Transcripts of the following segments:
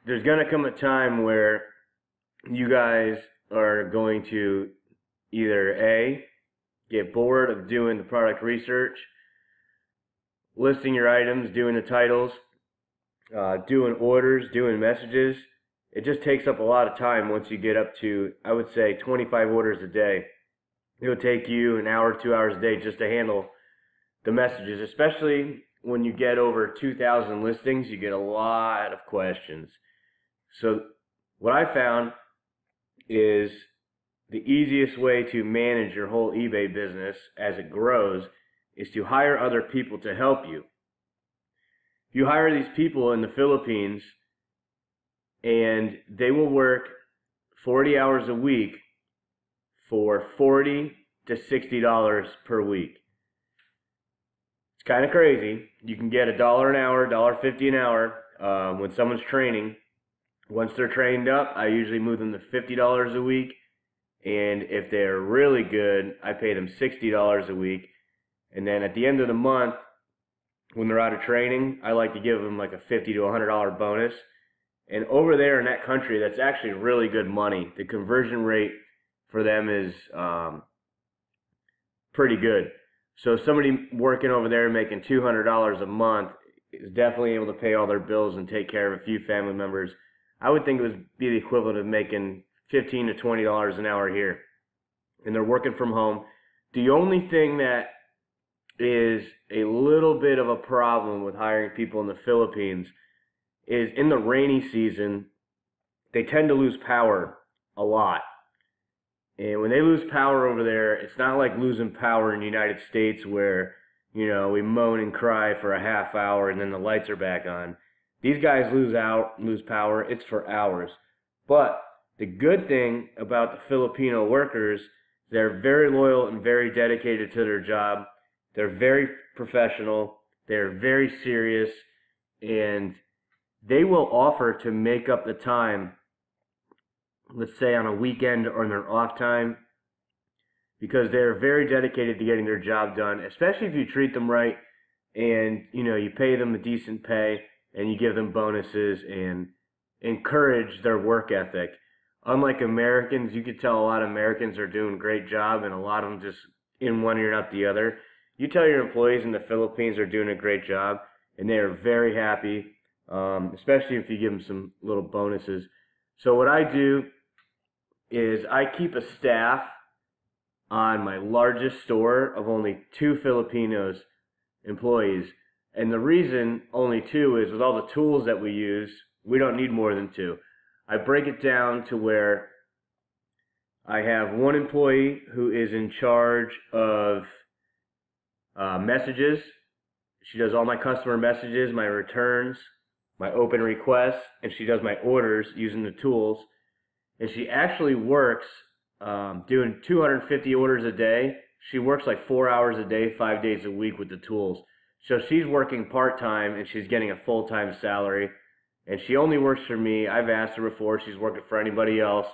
there's going to come a time where you guys are going to either A, get bored of doing the product research, listing your items, doing the titles, doing orders, doing messages. It just takes up a lot of time once you get up to, I would say, 25 orders a day. It'll take you an hour, 2 hours a day just to handle the messages, especially when you get over 2,000 listings, you get a lot of questions. So what I found is the easiest way to manage your whole eBay business as it grows is to hire other people to help you. You hire these people in the Philippines and they will work 40 hours a week for $40 to $60 per week. It's kind of crazy. You can get $1 an hour, $1.50 an hour when someone's training. Once they're trained up, I usually move them to $50 a week. And if they're really good, I pay them $60 a week. And then at the end of the month, when they're out of training, I like to give them like a $50 to $100 bonus. And over there in that country, that's actually really good money. The conversion rate for them is pretty good. So somebody working over there making $200 a month is definitely able to pay all their bills and take care of a few family members. I would think it would be the equivalent of making $15 to $20 an hour here. And they're working from home. The only thing that is a little bit of a problem with hiring people in the Philippines is in the rainy season, they tend to lose power a lot. And when they lose power over there, it's not like losing power in the United States where, you know, we moan and cry for a half hour and then the lights are back on. These guys lose power, it's for hours. But the good thing about the Filipino workers, they're very loyal and very dedicated to their job. They're very professional, they're very serious, and they will offer to make up the time, let's say on a weekend or in their off time, because they're very dedicated to getting their job done, especially if you treat them right and, you know, you pay them a decent pay and you give them bonuses and encourage their work ethic. Unlike Americans, you could tell a lot of Americans are doing a great job and a lot of them just in one ear out the other. You tell your employees in the Philippines are doing a great job and they are very happy, especially if you give them some little bonuses. So what I do is I keep a staff on my largest store of only 2 Filipinos employees. And the reason only 2 is with all the tools that we use, we don't need more than 2. I break it down to where I have 1 employee who is in charge of messages. She does all my customer messages, my returns, my open requests, and she does my orders using the tools. And she actually works doing 250 orders a day. She works like 4 hours a day, 5 days a week with the tools. So she's working part-time and she's getting a full-time salary. And she only works for me. I've asked her before, she's working for anybody else.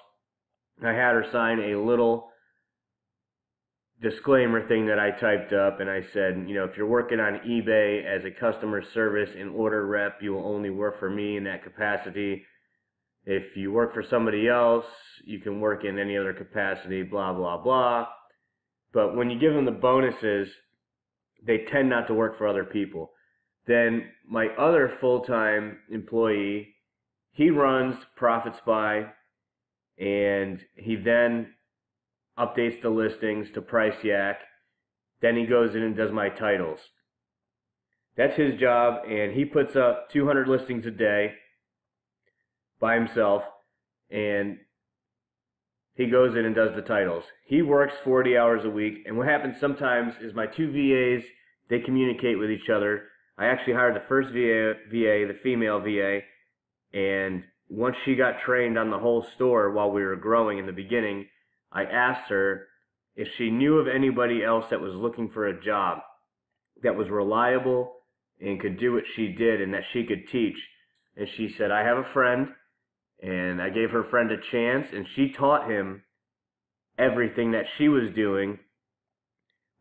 I had her sign a little disclaimer thing that I typed up, and I said, you know, if you're working on eBay as a customer service and order rep, you will only work for me in that capacity. If you work for somebody else, you can work in any other capacity, blah, blah, blah. But when you give them the bonuses, they tend not to work for other people. Then my other full-time employee, he runs Profit Spy, and he then updates the listings to Price Yak. Then he goes in and does my titles. That's his job, and he puts up 200 listings a day by himself, and he goes in and does the titles. He works 40 hours a week, and what happens sometimes is my 2 VAs, they communicate with each other. I actually hired the first VA, the female VA, and once she got trained on the whole store while we were growing in the beginning, I asked her if she knew of anybody else that was looking for a job that was reliable and could do what she did and that she could teach. And she said, I have a friend, and I gave her friend a chance, and she taught him everything that she was doing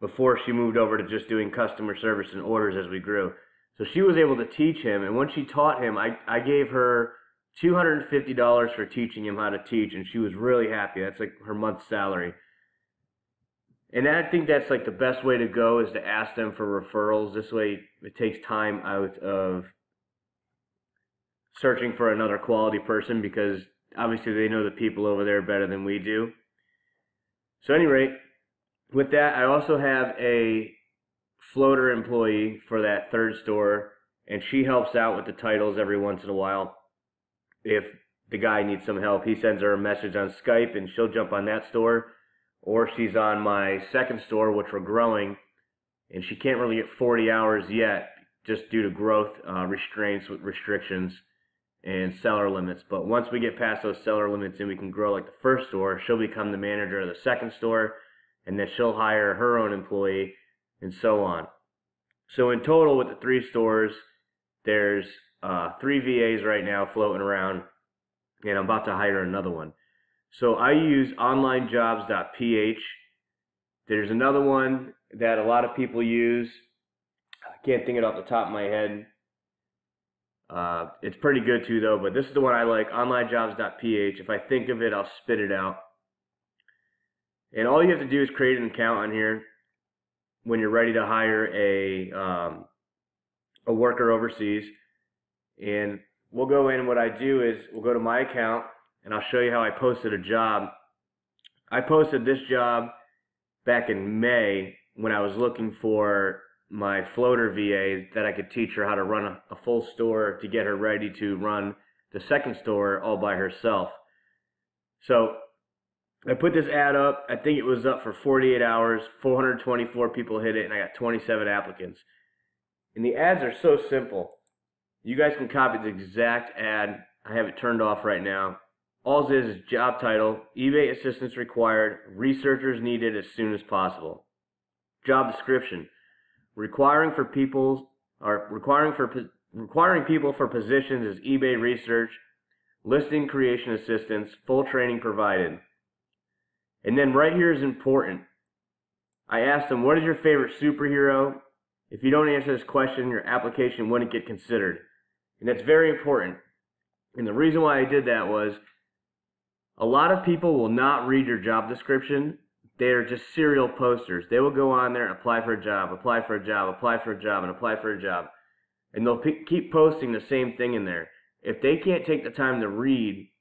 before she moved over to just doing customer service and orders as we grew. So she was able to teach him, and when she taught him, I gave her $250 for teaching him how to teach, and she was really happy. That's like her month's salary. And I think that's like the best way to go, is to ask them for referrals. This way it takes time out of searching for another quality person, because obviously they know the people over there better than we do. So at any rate, with that, I also have a floater employee for that third store, and she helps out with the titles every once in a while. If the guy needs some help, he sends her a message on Skype and she'll jump on that store. Or she's on my second store, which we're growing, and she can't really get 40 hours yet just due to growth restraints with restrictions and seller limits. But once we get past those seller limits and we can grow like the first store, she'll become the manager of the second store, and then she'll hire her own employee, and so on. So in total with the 3 stores, there's 3 VAs right now floating around, and I'm about to hire another one. So I use onlinejobs.ph. There's another one that a lot of people use. I can't think it off the top of my head. It's pretty good too though, but this is the one I like, onlinejobs.ph. If I think of it, I'll spit it out. And all you have to do is create an account on here when you're ready to hire a worker overseas. And we'll go in, and what I do is we'll go to my account, and I'll show you how I posted a job. I posted this job back in May when I was looking for my floater VA that I could teach her how to run a full store to get her ready to run the second store all by herself. So I put this ad up. I think it was up for 48 hours. 424 people hit it, and I got 27 applicants. And the ads are so simple. You guys can copy the exact ad. I have it turned off right now. All it is job title, eBay assistance required, researchers needed as soon as possible. Job description, requiring people for positions as eBay research, listing creation assistance, full training provided. And then right here is important. I asked them, what is your favorite superhero? If you don't answer this question, your application wouldn't get considered. And that's very important. And the reason why I did that was, a lot of people will not read your job description. They are just serial posters. They will go on there and apply for a job, apply for a job, apply for a job, and apply for a job. And they'll keep posting the same thing in there. If they can't take the time to read,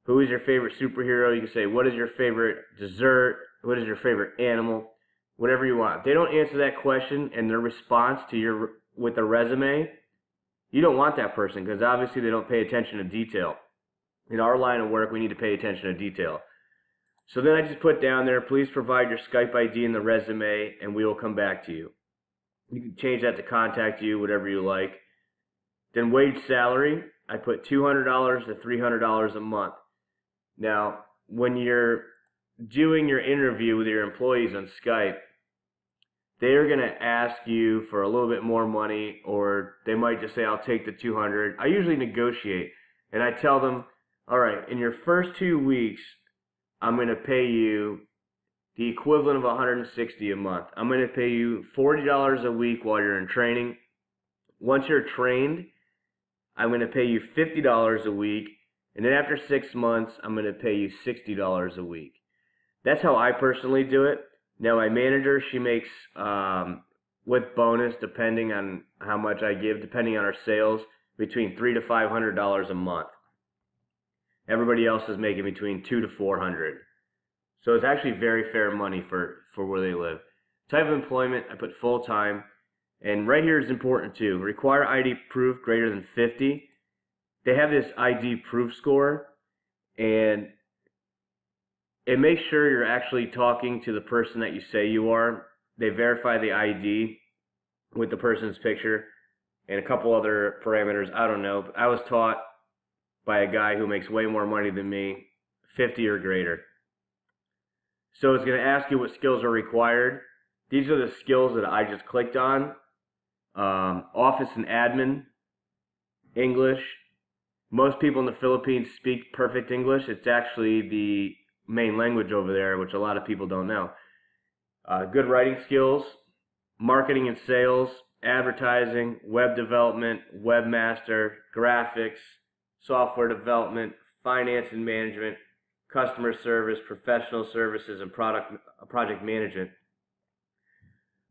who is your favorite superhero? You can say, what is your favorite dessert? What is your favorite animal? Whatever you want. If they don't answer that question and their response to with a resume, you don't want that person, because obviously they don't pay attention to detail. In our line of work, we need to pay attention to detail. So then I just put down there, please provide your Skype ID in the resume, and we will come back to you. You can change that to contact you, whatever you like. Then wage salary, I put $200 to $300 a month. Now, when you're doing your interview with your employees on Skype, they're going to ask you for a little bit more money, or they might just say, I'll take the $200. I usually negotiate, and I tell them, all right, in your first 2 weeks, I'm going to pay you the equivalent of $160 a month. I'm going to pay you $40 a week while you're in training. Once you're trained, I'm going to pay you $50 a week. And then after 6 months, I'm going to pay you $60 a week. That's how I personally do it. Now, my manager, she makes, with bonus, depending on how much I give, depending on our sales, between $300 to $500 a month. Everybody else is making between $200 to $400. So it's actually very fair money for where they live. Type of employment, I put full-time. And right here is important too. Require ID proof greater than 50. They have this ID proof score, and it makes sure you're actually talking to the person that you say you are. They verify the ID with the person's picture and a couple other parameters. I don't know. But I was taught by a guy who makes way more money than me, 50 or greater. So it's going to ask you what skills are required. These are the skills that I just clicked on. Office and admin, English. Most people in the Philippines speak perfect English. It's actually the main language over there, which a lot of people don't know. Good writing skills, marketing and sales, advertising, web development, webmaster, graphics, software development, finance and management, customer service, professional services, and project management.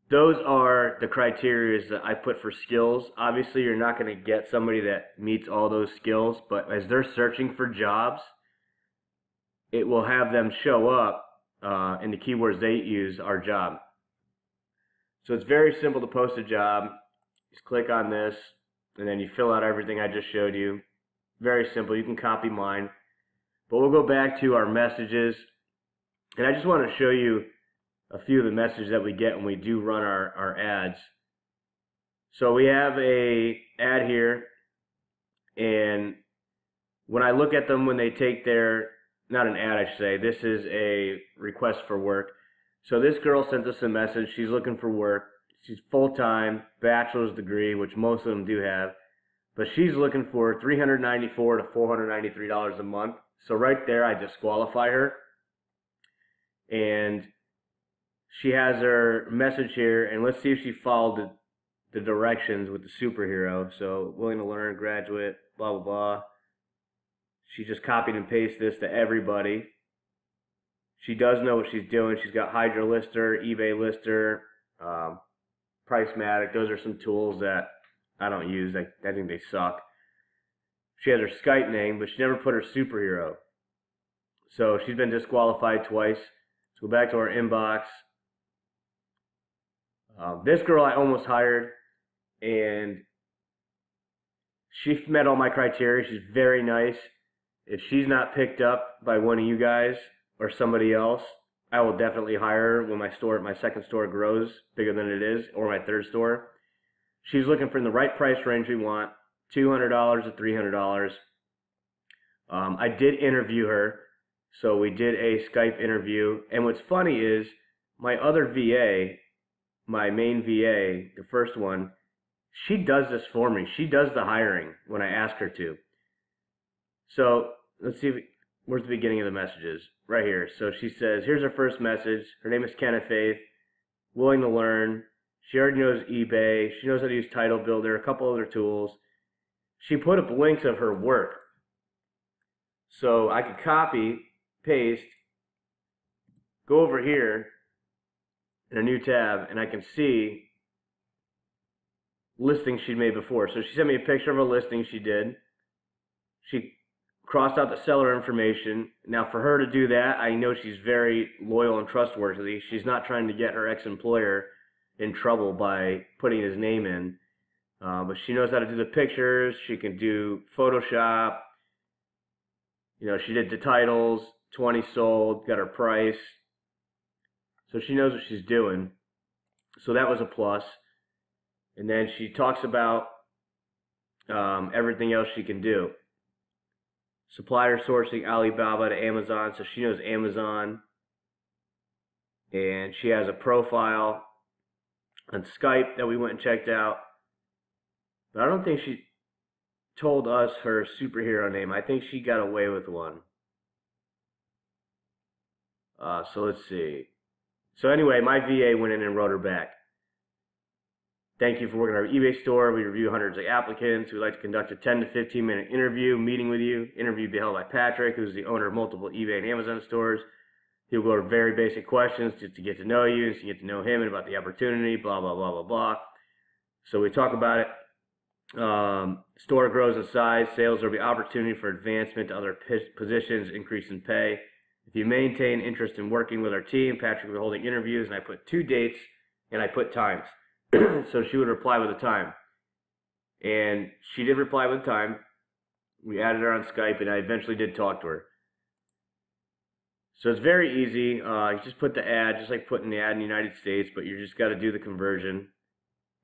Those are the criteria that I put for skills. Obviously, you're not going to get somebody that meets all those skills, but as they're searching for jobs, it will have them show up, and the keywords they use are job. So it's very simple to post a job. Just click on this, and then you fill out everything I just showed you. Very simple. You can copy mine. But we'll go back to our messages, and I just want to show you a few of the messages that we get when we do run our ads. So we have a ad here, and when I look at them when they take their, not an ad I should say, this is a request for work. So this girl sent us a message. She's looking for work. She's full-time, bachelor's degree, which most of them do have, but she's looking for $394 to $493 a month. So right there I disqualify her, and she has her message here, and let's see if she followed the directions with the superhero. So willing to learn, graduate, blah, blah, blah. She just copied and pasted this to everybody. She does know what she's doing. She's got Hydra Lister, eBay Lister, Pricematic. Those are some tools that I don't use. I think they suck. She has her Skype name, but she never put her superhero. So she's been disqualified twice. Let's go back to our inbox. This girl I almost hired, and she met all my criteria. She's very nice. If she's not picked up by one of you guys or somebody else, I will definitely hire her when my second store grows bigger than it is, or my third store. She's looking for in the right price range we want, $200 to $300. I did interview her, so we did a Skype interview. And what's funny is my other VA, my main VA, the first one, she does this for me. She does the hiring when I ask her to. So let's see, where's the beginning of the messages? Right here. So she says, here's her first message. Her name is Kenna Faith, willing to learn. She already knows eBay. She knows how to use Title Builder, a couple other tools. She put up links of her work. So I could copy, paste, go over here in a new tab, and I can see listings she'd made before. So she sent me a picture of a listing she did. She crossed out the seller information. Now for her to do that, I know she's very loyal and trustworthy. She's not trying to get her ex-employer in trouble by putting his name in. But she knows how to do the pictures. She can do Photoshop. You know, she did the titles, 20 sold, got her price. So she knows what she's doing. So that was a plus. And then she talks about everything else she can do. Supplier sourcing, Alibaba to Amazon. So she knows Amazon. And she has a profile on Skype that we went and checked out. But I don't think she told us her superhero name. I think she got away with one. So let's see. So anyway, my VA went in and wrote her back. Thank you for working at our eBay store. We review hundreds of applicants. We'd like to conduct a 10 to 15-minute meeting with you. Interview will be held by Patrick, who's the owner of multiple eBay and Amazon stores. He'll go over very basic questions just to get to know you, so you get to know him and about the opportunity, blah, blah, blah, blah, blah. So we talk about it. Store grows in size. Sales, there will be opportunity for advancement to other positions, increase in pay. If you maintain interest in working with our team, Patrick will be holding interviews, and I put 2 dates and I put times. So she would reply with a time. And she did reply with a time. We added her on Skype, and I eventually did talk to her. So it's very easy. You just put the ad, just like putting the ad in the United States, but you just got to do the conversion.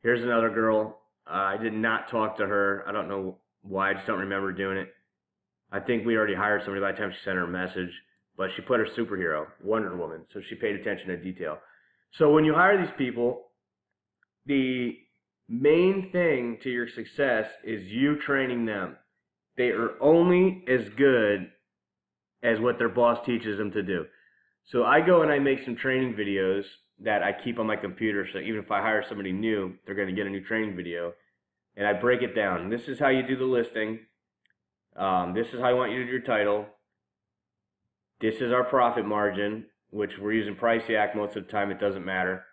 Here's another girl. I did not talk to her. I don't know why. I just don't remember doing it. I think we already hired somebody by the time she sent her a message. But she put her superhero, Wonder Woman, so she paid attention to detail. So when you hire these people, the main thing to your success is you training them. They are only as good as what their boss teaches them to do. So I go and I make some training videos that I keep on my computer, so even if I hire somebody new, they're going to get a new training video. And I break it down. This is how you do the listing. This is how I want you to do your title. This is our profit margin, which we're using Price Yak most of the time. It doesn't matter.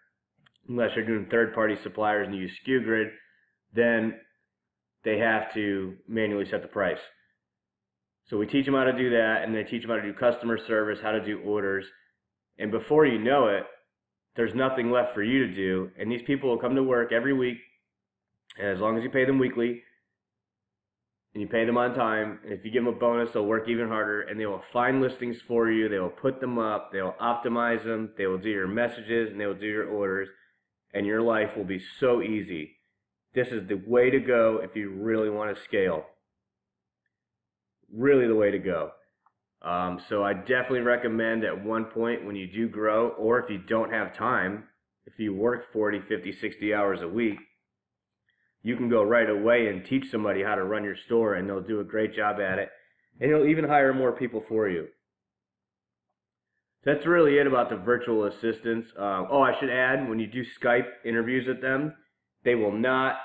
Unless you're doing third-party suppliers and you use SKU Grid, then they have to manually set the price. So we teach them how to do that, and they teach them how to do customer service, how to do orders. And before you know it, there's nothing left for you to do. And these people will come to work every week, and as long as you pay them weekly, and you pay them on time, and if you give them a bonus, they'll work even harder, and they will find listings for you, they will put them up, they will optimize them, they will do your messages, and they will do your orders, and your life will be so easy. This is the way to go if you really want to scale. Really the way to go. So I definitely recommend at one point when you do grow, or if you don't have time, if you work 40, 50, 60 hours a week, you can go right away and teach somebody how to run your store, and they'll do a great job at it, and you'll even hire more people for you. That's really it about the virtual assistants. Oh, I should add, when you do Skype interviews with them, they will not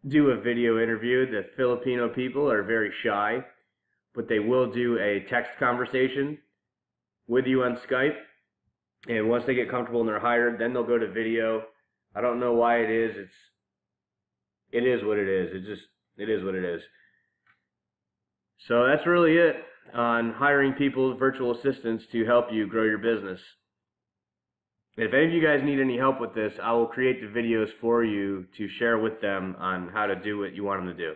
do a video interview. The Filipino people are very shy, but they will do a text conversation with you on Skype, and once they get comfortable and they're hired, then they'll go to video. I don't know why it is. It is what it is. It is what it is. So that's really it on hiring people, virtual assistants, to help you grow your business. If any of you guys need any help with this, I will create the videos for you to share with them on how to do what you want them to do.